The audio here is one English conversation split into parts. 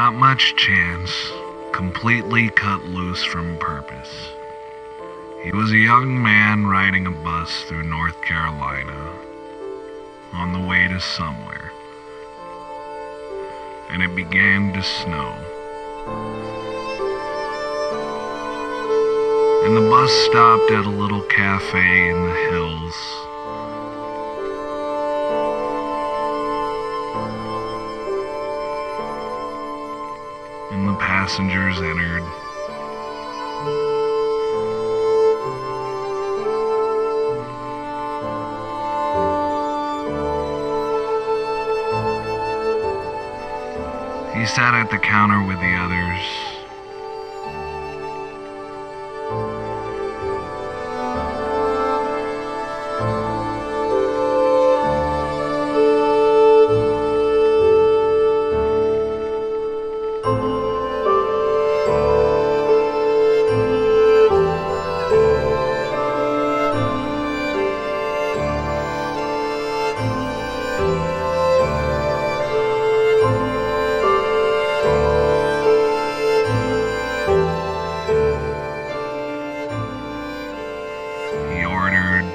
Not much chance, completely cut loose from purpose. He was a young man riding a bus through North Carolina on the way to somewhere, and it began to snow. And the bus stopped at a little cafe in the hills. And the passengers entered. He sat at the counter with the others. He ordered.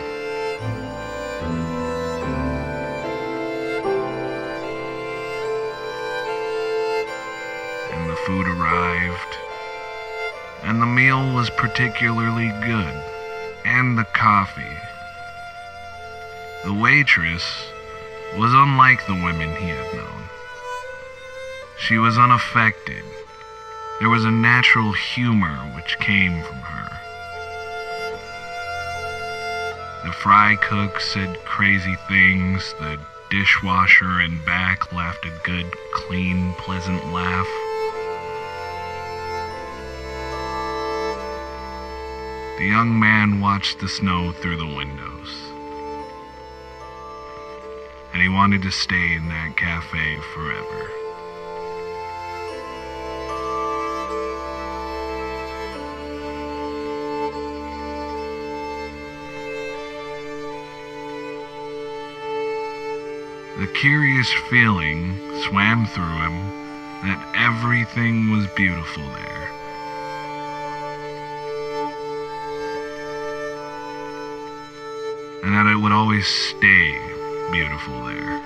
And the food arrived. And the meal was particularly good. And the coffee. The waitress was unlike the women he had known. She was unaffected. There was a natural humor which came from her. The fry cook said crazy things. The dishwasher in back laughed a good, clean, pleasant laugh. The young man watched the snow through the windows. And he wanted to stay in that cafe forever. The curious feeling swam through him that everything was beautiful there. And that it would always stay beautiful there.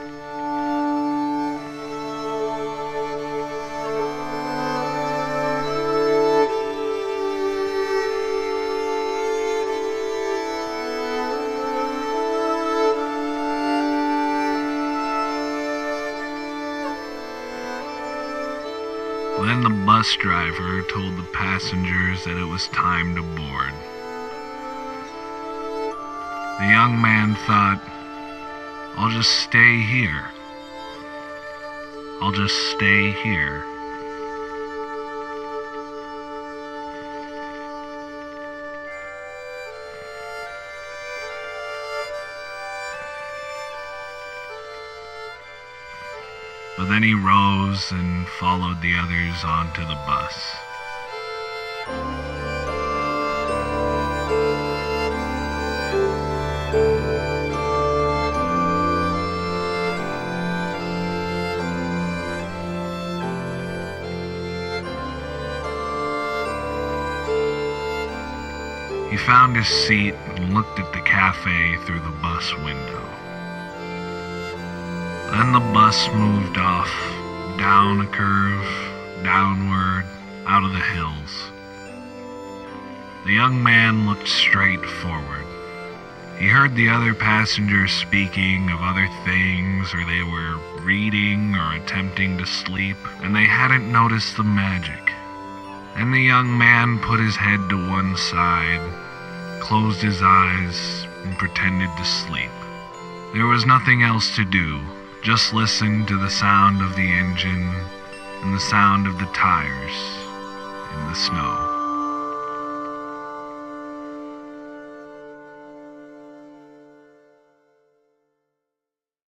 Then the bus driver told the passengers that it was time to board. The young man thought, I'll just stay here. I'll just stay here. But then he rose and followed the others onto the bus. He found his seat and looked at the cafe through the bus window. Then the bus moved off, down a curve, downward, out of the hills. The young man looked straight forward. He heard the other passengers speaking of other things, or they were reading or attempting to sleep, and they hadn't noticed the magic. And the young man put his head to one side, closed his eyes, and pretended to sleep. There was nothing else to do. Just listen to the sound of the engine and the sound of the tires in the snow.